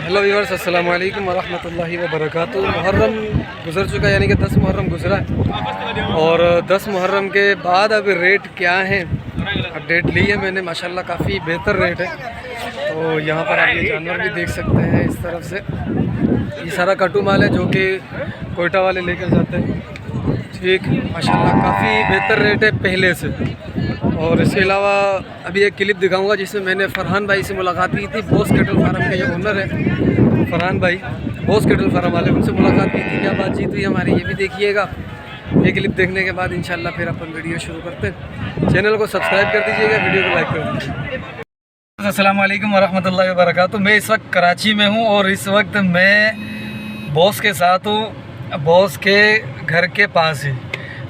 Hello viewers, अस्सलाम वालेकुम वरहमतुल्लाहि वबरकातुहू। मुहर्रम गुजर चुका है, यानी कि 10 मुहर्रम गुजरा है और 10 मुहर्रम के बाद अब रेट क्या हैं, अपडेट ली है मैंने। माशाल्लाह काफ़ी बेहतर रेट है। तो यहाँ पर आप ये जानवर भी देख सकते हैं। इस तरफ से ये सारा कटू माल है जो कि कोयटा वाले लेकर जाते हैं। ठीक, माशाल्लाह काफ़ी बेहतर रेट है पहले से। और इसके अलावा अभी एक क्लिप दिखाऊंगा जिसमें मैंने फ़रहान भाई से मुलाकात की थी। बॉस कैटल फार्म के जो ओनर है फ़रहान भाई, बॉस कैटल फार्म वाले, उनसे मुलाकात की थी। क्या बातचीत हुई हमारी, ये भी देखिएगा। ये क्लिप देखने के बाद इंशाल्लाह फिर अपन वीडियो शुरू करते हैं। चैनल को सब्सक्राइब कर दीजिएगा, वीडियो को लाइक कर दीजिएगा। अस्सलाम वालेकुम वरहमतुल्लाहि वबरकातुहू। मैं इस वक्त कराची में हूँ और इस वक्त मैं बॉस के साथ हूँ, बॉस के घर के पास ही,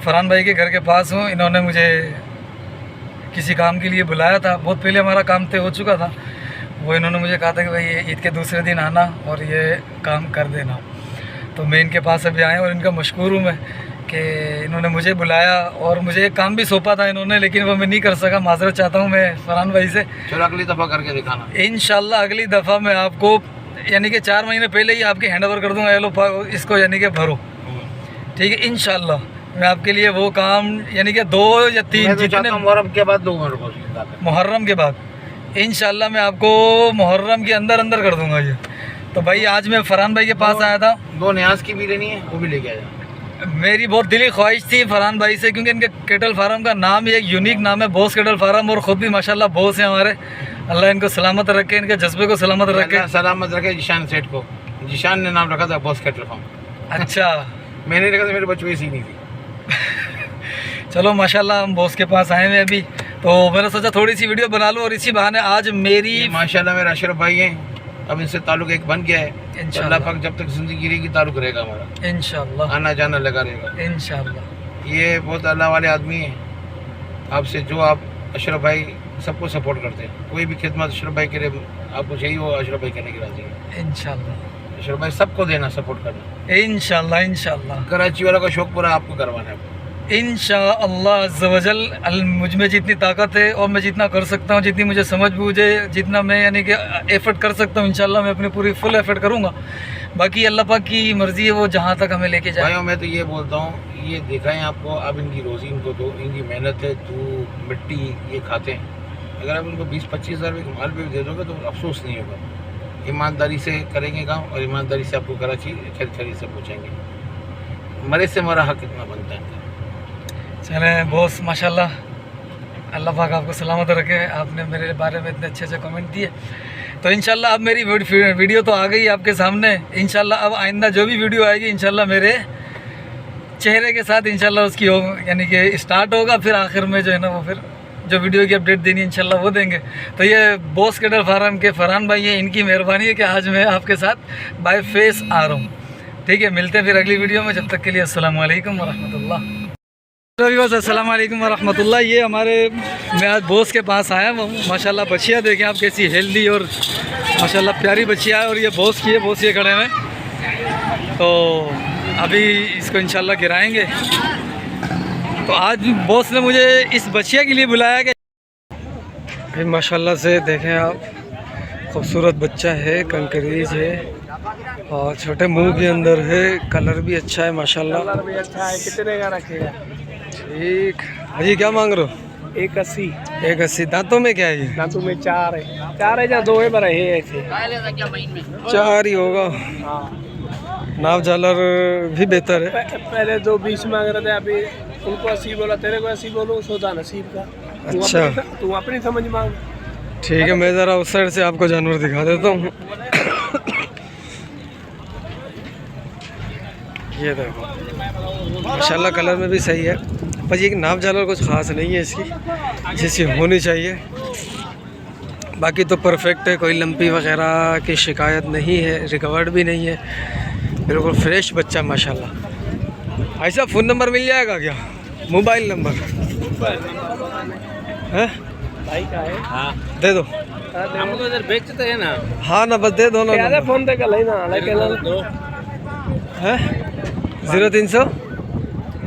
फ़रहान भाई के घर के पास हूँ। इन्होंने मुझे किसी काम के लिए बुलाया था, बहुत पहले हमारा काम तय हो चुका था। वो इन्होंने मुझे कहा था कि भाई ईद के दूसरे दिन आना और ये काम कर देना। तो मैं इनके पास अभी आया और इनका मशकूर हूँ मैं कि इन्होंने मुझे बुलाया और मुझे एक काम भी सौंपा था इन्होंने, लेकिन वो मैं नहीं कर सका। माजरत चाहता हूँ मैं फ़रहान भाई से। चलो अगली दफ़ा करके दिखाना इंशाल्लाह। अगली दफ़ा मैं आपको यानी कि 4 महीने पहले ही आपके हैंड ओवर कर दूँगा। ये लो इसको यानी कि भरो, ठीक है। इंशाल्लाह मैं आपके लिए वो काम यानी कि 2 या 3 जितने मुहर्रम के बाद दूंगा। मुहर्रम के बाद इंशाल्लाह मैं आपको मुहर्रम के अंदर अंदर कर दूंगा ये। तो भाई आज मैं फ़रहान भाई के पास आया था। 2 न्याज की भी लेनी है, वो भी लेके आया। मेरी बहुत दिली ख्वाहिश थी फ़रहान भाई से, क्योंकि इनके कैटल फार्म का नाम ही एक यूनिक नाम है, बॉस कैटल फार्म। और ख़ुद भी माशाल्लाह बॉस हैं हमारे। अल्लाह इनको सलामत रखे, इनके जज्बे को सलामत रखे। सलामत रखे जिशान सेठ को। जिशान ने नाम रखा था बॉस कैटल फार्म। अच्छा, मैंने रखा था, मेरे बच्चों की सीनी थी। चलो माशाल्लाह हम बॉस के पास आए हैं अभी, तो मैंने सोचा थोड़ी सी वीडियो बना लूँ और इसी बहाने आज मेरी माशाल्लाह मेरे अशरफ भाई हैं। अब इनसे ताल्लुक एक बन गया है। इंशाल्लाह पाक जब तक जिंदगी रहेगी ताल्लुक रहेगा हमारा, इंशाल्लाह आना जाना लगा रहेगा इंशाल्लाह। ये बहुत अल्लाह वाले आदमी हैं। आपसे जो आप अशरफ भाई सबको सपोर्ट करते हैं, कोई भी खिदमत अशरफ भाई के लिए आपको चाहिए वो अशरफ भाई करने की राजी है। इंशाल्लाह अशरफ भाई सबको देना, सपोर्ट करना। इंशाल्लाह इंशाल्लाह। कराची वालों का शौक पूरा आपको करवाना है। इंशाअल्लाह अज़्ज़ वजल मुझ में जितनी ताकत है और मैं जितना कर सकता हूँ, जितनी मुझे समझ बूझे, जितना मैं यानी कि एफ़र्ट कर सकता हूँ, इंशाल्लाह मैं अपनी पूरी फुल एफ़र्ट करूँगा। बाकी अल्लाह पाक की मर्ज़ी है वो जहाँ तक हमें लेके जाए। भाइयों मैं तो ये बोलता हूँ, ये दिखाएं आपको। अब इनकी रोज़ी इनको दो, इनकी मेहनत है, धूप मिट्टी ये खाते हैं। अगर आप इनको 20-25 हज़ार रुपये माल भी दे दोगे तो अफसोस नहीं होगा। ईमानदारी से करेंगे काम और ईमानदारी से आपको कराची खरीद से पहुँचाएँगे। मरे से मरा हक कितना बनता है। चले बॉस, माशाल्लाह अल्लाह पाक आपको सलामत रखे। आपने मेरे बारे में इतने अच्छे कमेंट दिए। तो इंशाल्लाह अब मेरी वीडियो तो आ गई आपके सामने। इंशाल्लाह अब आइंदा जो भी वीडियो आएगी इंशाल्लाह मेरे चेहरे के साथ इंशाल्लाह उसकी हो यानी कि स्टार्ट होगा। फिर आखिर में जो है ना वो फिर जो वीडियो की अपडेट देनी है इंशाल्लाह वो देंगे। तो ये बॉस कैटल फार्म के फ़रहान भाई हैं, इनकी मेहरबानी है कि आज मैं आपके साथ बाय फेस आ रहा हूँ। ठीक है, मिलते हैं फिर अगली वीडियो में। जब तक के लिए अस्सलाम वालेकुम वरहमतुल्लाह। अस्सलाम वालेकुम वरहमतुल्लाह। ये हमारे मैं आज बॉस के पास आया हूँ। माशाल्लाह बच्चियाँ देखें आप कैसी हेल्दी और माशाल्लाह प्यारी बच्चियाँ है। और ये बॉस की है, बॉस ये खड़े हैं। तो अभी इसको इंशाल्लाह गिराएंगे। तो आज बॉस ने मुझे इस बच्चिया के लिए बुलाया कि माशाल्लाह से देखें आप, खूबसूरत बच्चा है, कंकरीज है और छोटे मुंह के अंदर है। कलर भी अच्छा है माशाल्लाह। कलर भी अच्छा है। कितने का रखेगा? ठीक अजी, क्या मांग रहे हो? 180। 180। दांतों में क्या है ये? दांतों में 4 है। 4 है या 2 है? पर है ऐसे 4 ही होगा। हाँ, नाव झालर भी बेहतर है। पहले 220 मांग रहे थे, अभी उनको 80 बोला, तेरे को 80 बोलो, सौदा नसीब का। अच्छा, तू अपनी समझ मांग। ठीक है, मैं ज़रा उस साइड से आपको जानवर दिखा देता हूँ। ये देखो माशाल्लाह कलर में भी सही है। पर ये नाप झालर कुछ ख़ास नहीं है इसकी जैसी होनी चाहिए। बाकी तो परफेक्ट है, कोई लंपी वगैरह की शिकायत नहीं है, रिकवर्ड भी नहीं है, बिल्कुल फ्रेश बच्चा माशाल्लाह। ऐसा फ़ोन नंबर मिल जाएगा क्या? मोबाइल नंबर है भाई का है? हाँ दे दो। हम तो इधर बेचते हैं ना। हाँ ना, बस दे दो ना। क्या फोन पे कल ना लेकिन है 0300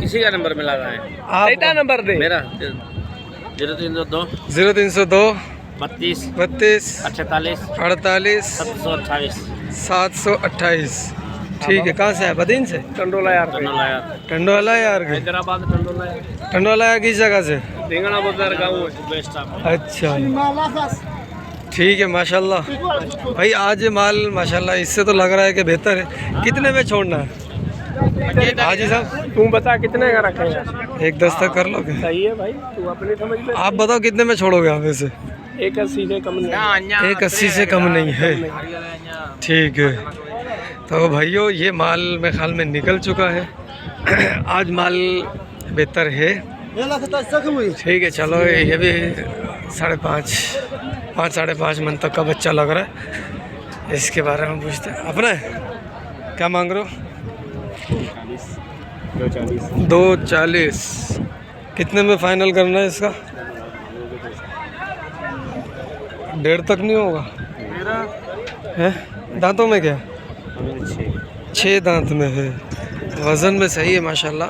किसी का नंबर मिला रहा है? आप नंबर दे मेरा 0302 32 32 48 48 728 728। ठीक है, कहाँ से है? बदीन से? टंडोला यार टंडोला यार के? हैदराबाद टंडोला यार टंडोला यार किस जगह से? ढेंगना बाजार गाँव बेस्ट अच्छा, ठीक है माशाल्लाह। भाई आज माल माशाल्लाह इससे तो लग रहा है कि बेहतर है। कितने में छोड़ना है हाजी साहब? तू बता कितने का रखे यार? एक 10 तक कर लोगे? सही है भाई, तू अपनी समझ ले। आप बताओ कितने में छोड़ोगे आप इसे? 180 से कम नहीं। 180 से कम नहीं है, ठीक है। तो भाइयों ये माल मेरे ख्याल में निकल चुका है। आज माल बेहतर है, ठीक है। चलो ये भी 5.5 साढ़े 5 मन तक का बच्चा लग रहा है। इसके बारे में पूछते हैं। अपना है क्या मांग रहे हो? 240। कितने में फाइनल करना है इसका? 1.5 तक नहीं होगा है? दांतों में क्या? 6 दांत में है। वज़न में सही है माशाल्लाह,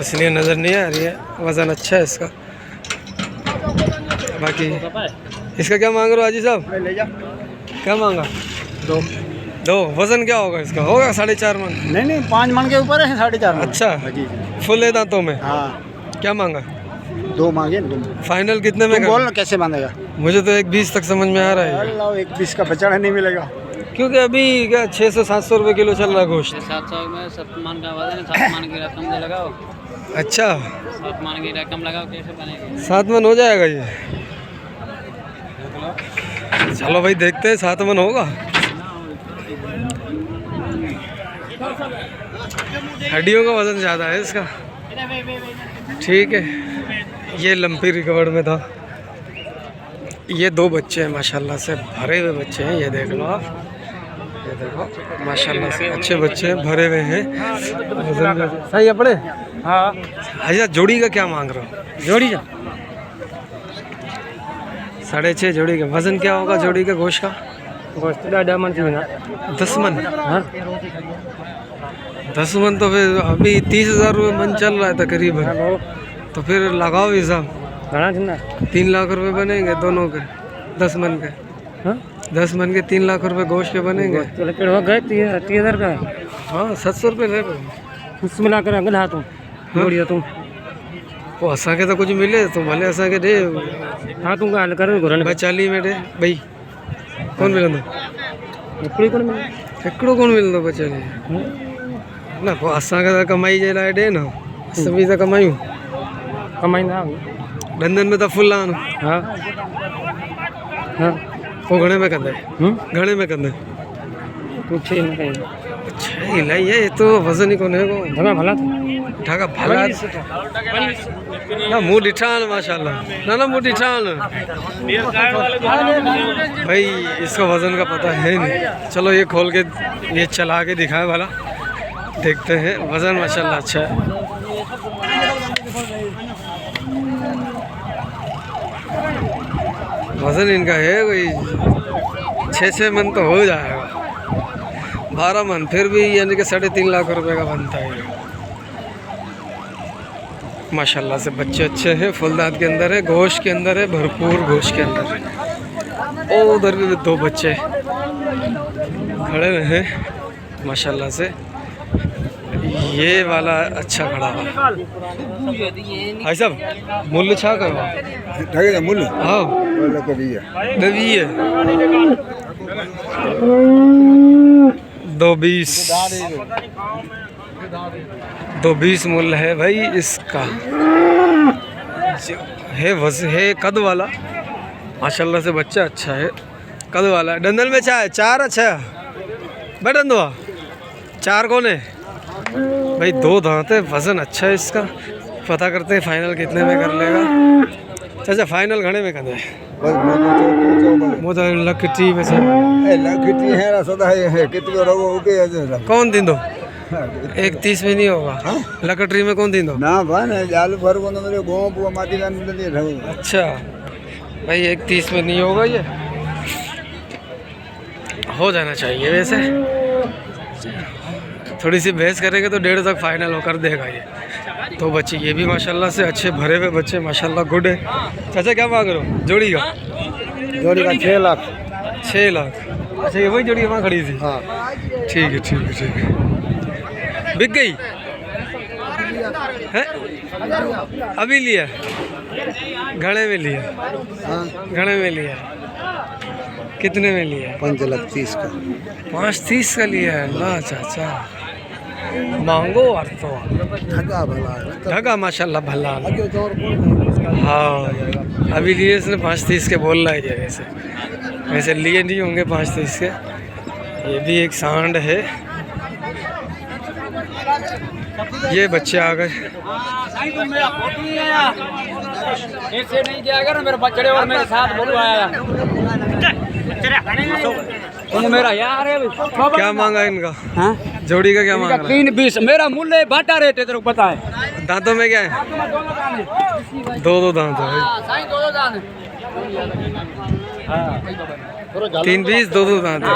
इसलिए नज़र नहीं आ रही है। वज़न अच्छा है इसका। बाकी इसका क्या मांग रहे हो हाजी साहब? क्या मांगा? 2। वज़न क्या होगा इसका? होगा 4.5 मन? नहीं 5 मन के ऊपर है, 4.5 मन। अच्छा, फुल है दांतों में? हाँ। क्या मांगा? 2 मांगे। फाइनल कितने में? बोल ना कैसे बांधेगा? मुझे तो 1.20 तक समझ में आ रहा है। 1.20 का बचाना नहीं मिलेगा, क्योंकि अभी क्या 600-700 रुपये किलो चल रहा है गोश्त। 700 में 7 मन का वजन है, 7 मन की रकम दे लगाओ। अच्छा, 7 मन की रकम लगाओ, कैसे बनेगा? 7 मन हो जाएगा ये? चलो भाई देखते हैं 7 मन होगा। हड्डियों का वज़न ज़्यादा है इसका, ठीक है। ये लंपी रिकवर्ड में था। ये 2 बच्चे हैं माशाल्लाह से, भरे हुए बच्चे हैं। ये देख लो आप, ये देखो माशाल्लाह से अच्छे बच्चे हैं, भरे हुए हैं। वज़न में सही अपने? हाँ। अच्छा, जोड़ी का क्या मांग रहे हो? जोड़ी का 6.5 जोड़ी का। वज़न क्या होगा जोड़ी का गोश्त का? गोश्त 10 मन थी ना। 10 मन? हाँ 10 मन तो फिर अभी 30,000 रुपये मन चल रहा है तकरीबन। तो फिर लगाओ हिसाब, 3 लाख रुपए बनेंगे दोनों के, 10 मन के। हाँ 10 मन के 3 लाख रुपए गोश्त के बनेंगे। तो गए 30,000 का। हाँ 700 रुपये ले उसमें मिला कर अंगल। हाँ तुम वो असा के तो कुछ मिले तो भले असा के दे। हाँ तुम हाल कर भाई 40 में दे भाई। कौन मिलंदो? हिकिड़ो कौन मिलंदो 40 ना? पोइ असांखे त कमाई जे लाइ ॾे न, असां बि त कमायूं। कमाईंदा धंधनि में त फुल आहिनि। हा हा पोइ घणे में कंदे? घणे में कंदे? तूं 6 में कई। 6 इलाही है, ये तो वज़न ही कोन्हे को। ढाका भला ना मुँह ॾिठा आहिनि माशाल्लाह। ना मुँह ॾिठा आहिनि भाई, इसका वज़न का पता है नहीं। चलो ये खोल के ये चला के दिखाए भला, देखते हैं। वज़न माशाल्लाह अच्छा है। वज़न इनका है कोई 6 मन तो हो जाएगा। 12 मन फिर भी यानी कि 3.5 लाख रुपए का बनता है। माशाल्लाह से बच्चे अच्छे हैं, फुलदाद के अंदर है, गोश्त के अंदर है, भरपूर गोश्त के अंदर है। और उधर भी 2 बच्चे खड़े हैं माशाल्लाह से। ये वाला अच्छा खड़ा हुआ भाई साहब। मूल्य छा करो? मूल्य हाँ 220 मूल्य है भाई इसका। है कद वाला माशाल्लाह से, बच्चा अच्छा है, कद वाला। डंदल में क्या है? 4 अच्छा बैठन दो 4 कौन है भाई? 2 दांत है, वज़न अच्छा है इसका। पता करते हैं फाइनल कितने में कर लेगा। अच्छा फाइनल घणे में कंदे? मुझे लखटी में से लखटी है सदा है कितनो रहो ओके कौन दींदो? 1.30 में नहीं होगा। लकटरी में कौन दींदो? ना भाई जाल भर को मेरे गांव को माटी का नहीं रहो। अच्छा भाई 1.30 में नहीं होगा, ये हो जाना चाहिए वैसे। थोड़ी सी बहस करेंगे तो 1.5 तक फाइनल होकर देगा ये। तो बच्चे ये भी माशाल्लाह से अच्छे भरे हुए बच्चे माशाल्लाह गुड है। चाचा क्या मांग रहे हो जोड़ी का? जोड़ी का 6 लाख। 6 लाख। अच्छा ये वही जोड़ी वहाँ खड़ी थी। हाँ ठीक है ठीक है ठीक है। बिक गई है? अभी लिया? घड़े में लिया? हाँ घड़े में लिया? कितने में लिया? 5,30,000 का। 5,30,000 का लिया है ना चाचा, मांगो अर्थ तो ठगा भला है। ढगा माशाल्लाह भला। आगे तो और कौन है? हाँ अभी लिए इसने 5,30,000 के बोल रहा है। वैसे वैसे लिए नहीं होंगे 5,30,000 के। ये भी एक सांड है। ये बच्चे आ गए। ऐसे नहीं जाएगा ना मेरे बच्चे और मेरे साथ बोलू आया तुम मेरा यार है। क्या मांगा इनका? हाँ? जोड़ी का क्या मांग रहा 3,20 मेरा मूल्य बाटा रेट है तेरे को पता है। है? दांतों में क्या है? दो दांत है। 3,20 दो दांत है।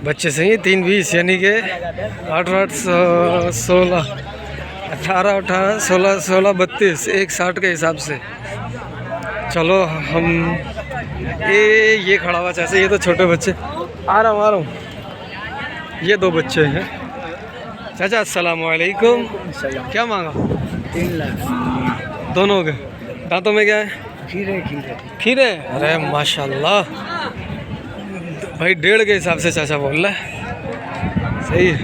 बच्चे सही है 3,20 यानी कि 8 16 18 16 16 32 1,60 के हिसाब से। चलो हम ये खड़ा हुआ चाचा, ये तो छोटे बच्चे। आ रहा हूँ ये 2 बच्चे हैं। चाचा अस्सलाम वालेकुम। क्या मांगा? 3 लाख। दोनों के दांतों में क्या है? खीरे। खीरे। अरे माशाल्लाह भाई 1.5 के हिसाब से चाचा बोल रहा है। सही है।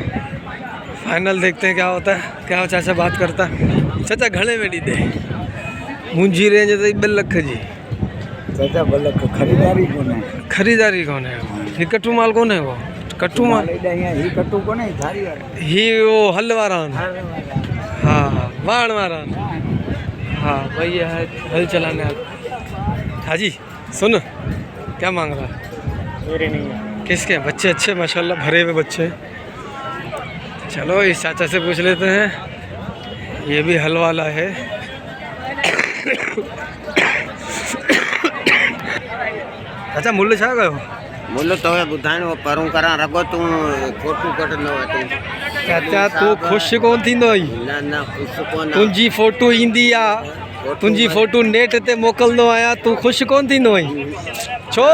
फाइनल देखते हैं क्या होता है, क्या चाचा बात करता है। चाचा घड़े में दी दे मुंजी रेंज तो 2 लख जी। चाचा बलक खरीदारी कौन है? खरीदारी कौन है? ये कट्टू माल कौन है? वो कट्टू माल ही कट्टू को नहीं थारी ही वो हल वारान। हाँ बाढ़ वारान। हाँ भैया है हल चलाने। हाजी सुन क्या मांग रहा है? मेरे नहीं है। किसके बच्चे? अच्छे माशाल्लाह भरे हुए बच्चे। चलो इस चाचा से पूछ लेते हैं। ये भी हल वाला है। अच्छा मूल्य छा गयो? मुल्ल तो है ॿुधाइण वो परूं करा रगो तू फोटू कढंदो आहे तू। चाचा तू खुश कोन थींदो आई? न न ख़ुशि कोन आहे। तुंहिंजी फोटू ईंदी आहे, तुंहिंजी फोटू नेट ते मोकिलंदो आहियां, तू ख़ुशि कोन थींदो आई? छो?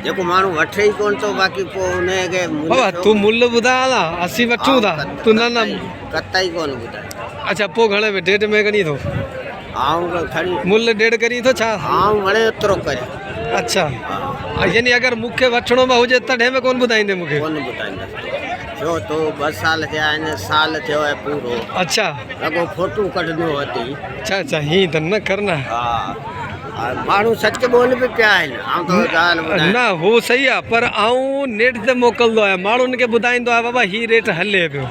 जेको माण्हू वठे ई कोन थो बाक़ी पोइ हुनखे बाबा तू मुल्ह ॿुधाए न, असीं वठूं था तू न कतई कोन ॿुधाए। अच्छा पोइ घणे में 1.5 में करी थो? आऊं खणी मुल्ह 1.5 करी थो छा? आऊं वणे ओतिरो करे। अच्छा यानी अगर मूंखे वठिणो में हुजे तॾहिं में कोन ॿुधाईंदे मूंखे? कोन ॿुधाईंदा छो तो 2 साल थिया आहिनि, साल थियो आहे पूरो। अच्छा रगो फोटू कढंदो अथई। अच्छा हीअं त न करना। हा माण्हू सच बोल बि पिया आहिनि। आऊं तो ॻाल्हि ॿुधायां। न हू सही आहे पर आऊं नेट ते मोकिलंदो आहियां, माण्हुनि खे ॿुधाईंदो आहे बाबा हीअ रेट हले पियो।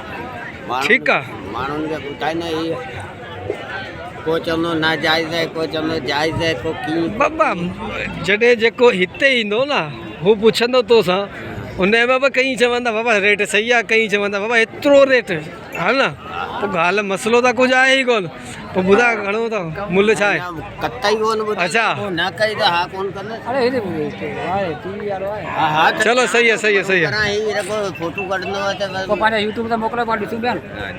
ठीकु आहे माण्हुनि खे ॿुधाईंदा ई को चवंदो नाजाइज़ आहे, को चवंदो जाइज़ आहे, को कीअं। बाबा जॾहिं जेको हिते ईंदो न हू पुछंदो तोसां उन बाबा कई चवंदा बाबा रेट सही आहे, कई चवंदा बाबा एतिरो रेट हा न। पोइ ॻाल्हि मसइलो त कुझु आहे ई कोन। पोइ ॿुधा घणो अथव मुल्ह छा आहे? कतई कोन ॿुधाईंदा। अच्छा न कई त हा कोन कंदा। हा हा चलो सही आहे सही आहे सही आहे। ही रगो फोटू कढंदो आहे त बस। पंहिंजा यूट्यूब ते मोकिलियो पाण ॾिसूं पिया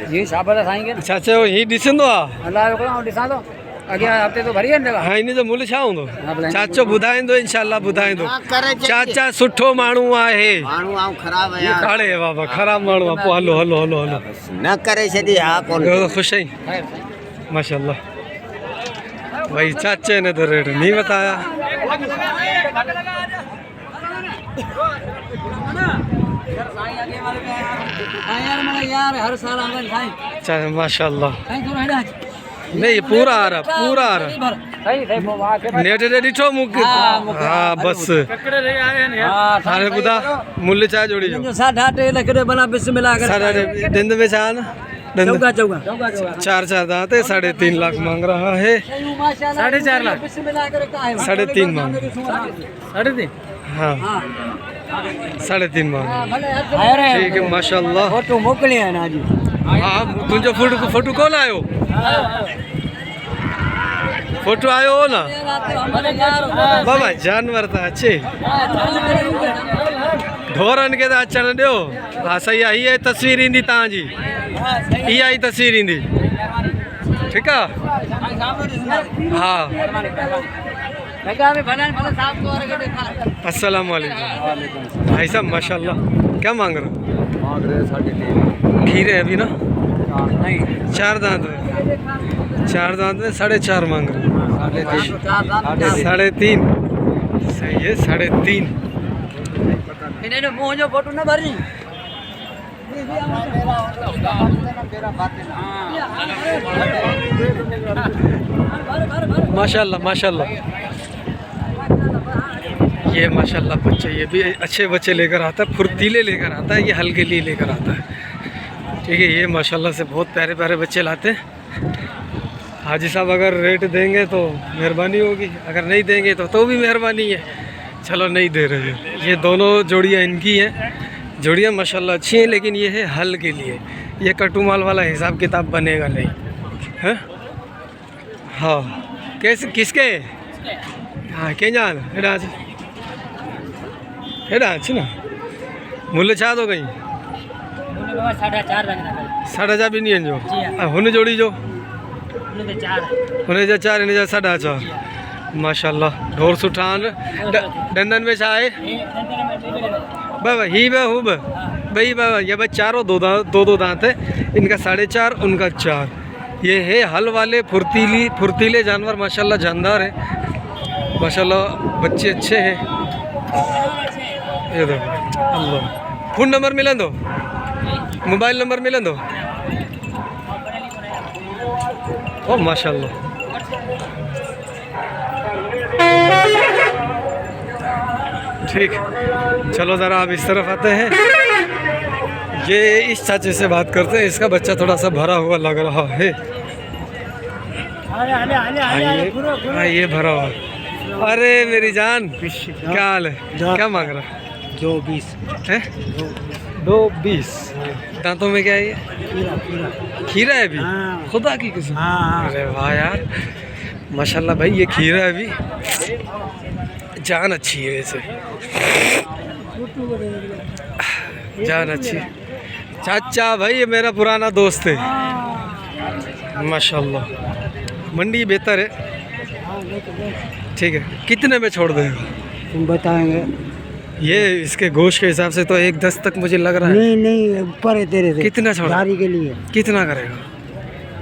जी हिसाब सां साईं खे छा चयो हीअ ॾिसंदो आहे? अलाह जो कयो ॾिसां थो अॻियां हफ़्ते तो भरी आहिनि हा इन जो मुल्ह छा हूंदो? चाचो ॿुधाईंदो इनशाला ॿुधाईंदो। हा, करे चई। चाचा सुठो माण्हू आहे। माण्हू आऊं ख़राबु आहियां। काड़े बाबा ख़राब माण्हू आहे। पोइ हलो हलो हलो हलो न करे छॾी हा कोन। ॿियो त ख़ुशि आई माशाल्लाह। भाई चाचे ने तो रेट नहीं बताया। हर साल अच्छा माशाल्लाह। नहीं पूरा आ रहा पूरा आ रहा। नेट ते ॾिठो मूंखे। हाँ बस हाणे ॿुधा मुल्ह छा जोड़ी जो? 3.5 लख भला बिस्मिल्लाह कर। साढ़े ॾंद में छा न? चौका चौका 4 दांत है। 3.5 लाख मांग रहा है। 4.5 लाख 3.5 मांग। 3.5 हाँ 3.5 मांग। ठीक है माशाल्लाह। फोटो मोकिली है ना जी। हाँ तुंहिंजो फोटो कोन आयो? फोटो आयो हो ना बाबा जानवर त अचे ढोरनि खे त अचणु ॾियो। हा सही आहे हीअ तस्वीर ईंदी तव्हांजी। इहा ई तस्वीर ईंदी। ठीकु आहे। हाँ अस्सलाम वालेकुम भाई साहब माशाल्लाह। क्या मांग रहे हो? खीरे अभी ना नहीं 4 दांत में 4 दांत में 4.5 मांग रहे हो। 3.5 सही है 3.5। इन्हें मुँह जो फोटो ना भरी माशाल्लाह माशाल्लाह। ये माशाल्लाह बच्चे ये भी अच्छे बच्चे लेकर आता है, फुर्तीले लेकर आता है, ये हल के लिए लेकर आता है। ठीक है, ये माशाल्लाह से बहुत प्यारे प्यारे बच्चे लाते हैं। हाजी साहब अगर रेट देंगे तो मेहरबानी होगी, अगर नहीं देंगे तो भी मेहरबानी है। चलो नहीं दे रहे हैं। ये दोनों जोड़ियाँ इनकी हैं, जोड़ियाँ माशाल्लाह अच्छी हैं, लेकिन ये है हल के लिए। ये कटुमाल वाला हिसाब किताब बनेगा नहीं है। हाँ कैसे किसके? हाँ क्या जान हेड़ा अच्छी ना मूल्य छा दो गई 4.5 भी नहीं है जो हुन जोड़ी जो हुन जा 4 इन जा 4.5 माशाल्लाह ढोर सुठान। डंदन में छा है बाबा ही बा हूँ भाई बाबा ये भाई चारों दो दांत है। इनका 4.5 उनका 4। ये है हल वाले फुर्तीले जानवर माशाल्लाह जानदार है माशाल्लाह। बच्चे अच्छे हैं। ये देखो अल्लाह। फ़ोन नंबर मिलन दो, मोबाइल नंबर मिलन दो। ओ माशाल्लाह ठीक। चलो ज़रा आप इस तरफ आते हैं। ये इस चाचे से बात करते हैं। इसका बच्चा थोड़ा सा भरा हुआ लग रहा है। ये भरा हुआ। अरे मेरी जान क्या हाल है? क्या मांग रहा है? 2.20 है 2.20। दांतों में क्या है ये? खीरा है अभी? खुदा की कसम। अरे वाह यार माशाल्लाह भाई ये खीरा है अभी। जान अच्छी है वैसे, जान अच्छी है। चाचा भाई ये मेरा पुराना दोस्त है माशाल्लाह। मंडी बेहतर है। ठीक है कितने में छोड़ देगा? तुम बताएंगे। ये इसके गोश्त के हिसाब से तो 1.10 तक मुझे लग रहा है। नहीं ऊपर है तेरे से। कितना छोड़? धारी के लिए कितना करेगा?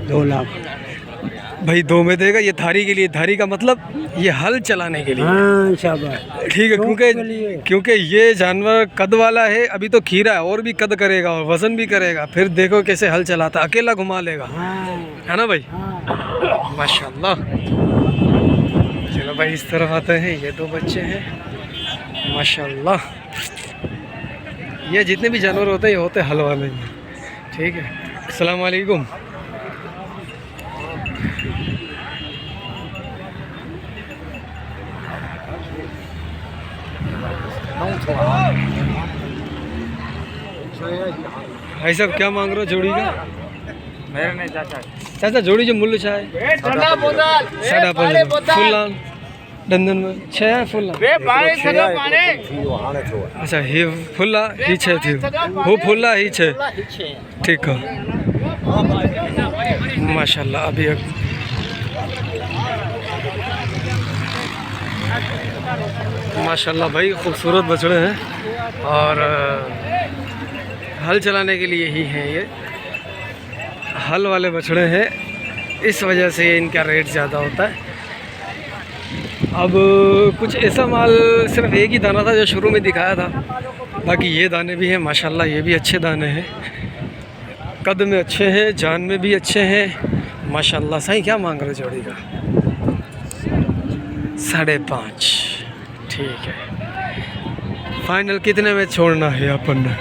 2 लाख भाई 2 में देगा। ये धारी के लिए, धारी का मतलब ये हल चलाने के लिए। हाँ शाबाश। ठीक है क्योंकि ये जानवर कद वाला है। अभी तो खीरा है और भी कद करेगा और वजन भी करेगा। फिर देखो कैसे हल चलाता, अकेला घुमा लेगा है ना भाई? माशाल्लाह। चलो भाई इस तरफ आते हैं। ये 2 बच्चे हैं माशाल्लाह। ये जितने भी जानवर होते हैं ये होते हल वाले हैं। ठीक है अस्सलाम वालेकुम। भाई साहब क्या मांग रहे हो जोड़ी का? मेरे नहीं चाचा चाचा जोड़ी जो मूल्य छा है 5.5 फुल डंदन में 6 है फुल। अच्छा ही फुल्ला ही 6 थी वो फुल्ला ही 6। ठीक है माशाल्लाह। अभी माशाल्लाह भाई खूबसूरत बछड़े हैं और हल चलाने के लिए ही हैं। ये हल वाले बछड़े हैं, इस वजह से इनका रेट ज़्यादा होता है। अब कुछ ऐसा माल सिर्फ एक ही दाना था जो शुरू में दिखाया था। बाकी ये दाने भी हैं माशाल्लाह। ये भी अच्छे दाने हैं, कद में अच्छे हैं, जान में भी अच्छे हैं माशाल्लाह। सही क्या मांग रहे जोड़ी का? 5.5। ठीक है फाइनल कितने में छोड़ना है अपन ने?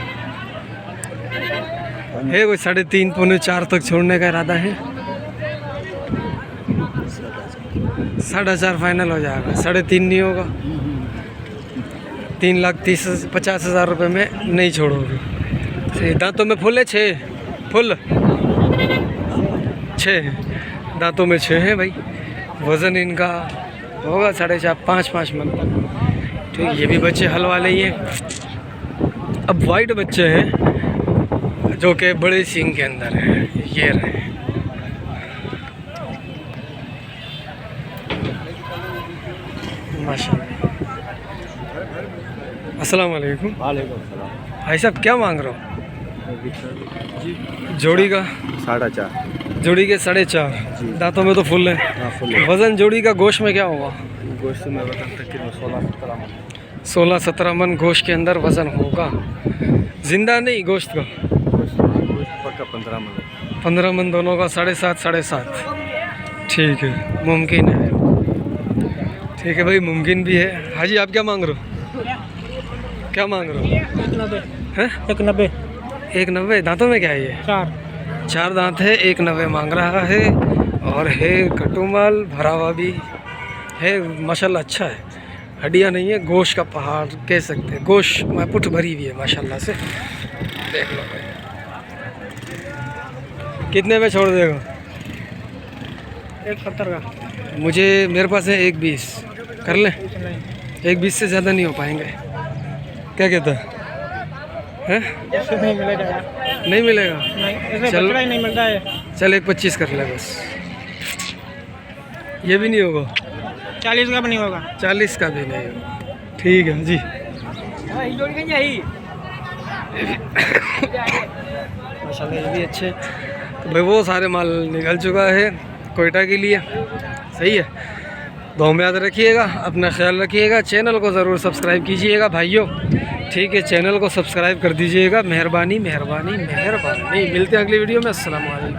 है कोई 3.5 पौने 4 तक छोड़ने का इरादा है? 4.5 फाइनल हो जाएगा। 3.5 नहीं होगा? 3,50,000 रुपये में नहीं छोड़ोगे? दांतों में फुल है 6 फुल 6 दांतों में 6 हैं भाई। वज़न इनका होगा 4.5-5 मन तक। ठीक ये भी बच्चे हल वाले ही हैं। अब वाइट बच्चे हैं जो कि बड़े सींग के अंदर है। ये रहे अस्सलाम वालेकुम। वालेकुम सलाम। भाई साहब क्या मांग रहे हो? जोड़ी का 4.5 जोड़ी के 4.5, दांतों में तो फुल है। वज़न जोड़ी का गोश्त में क्या होगा? गोश्त में वजन तकरीबन 16-17 मन। 16-17 मन गोश्त के अंदर वज़न होगा। जिंदा नहीं गोश्त का? गोश्त पक्का 15 मन। 15 मन दोनों का 7.5 ठीक है, मुमकिन है। ठीक है भाई, मुमकिन भी है। हाजी आप क्या मांग रहे हो? क्या मांग रहे हो? 190। 190। दांतों में क्या है ये? 4 दांत है, 190 मांग रहा है। और है कट्टू माल, भरा हुआ भी है माशाल्लाह, अच्छा है। हड्डियाँ नहीं है, गोश्त का पहाड़ कह सकते हैं। गोश्त में पुठ भरी हुई है माशाल्लाह से। देख लो भाई, कितने में छोड़ देगा? 170 का। मुझे मेरे पास है 120, कर लें? 120 से ज़्यादा नहीं हो पाएंगे। क्या कहता है? ऐसे नहीं मिलेगा। नहीं मिलेगा? नहीं, ऐसे चल। बछड़ा ही नहीं मिलता है। चल 125 कर ले बस। ये भी नहीं होगा? 40 का भी नहीं होगा। 40 का भी नहीं होगा। ठीक है जी। माशाल्लाह ये भी अच्छे। तो भाई वो सारे माल निकल चुका है कोयटा के लिए। सही है, दुआ में याद रखिएगा, अपना ख्याल रखिएगा। चैनल को ज़रूर सब्सक्राइब कीजिएगा भाइयों। ठीक है, चैनल को सब्सक्राइब कर दीजिएगा। मेहरबानी मेहरबानी मेहरबानी। मिलते हैं अगली वीडियो में। अस्सलाम वालेकुम।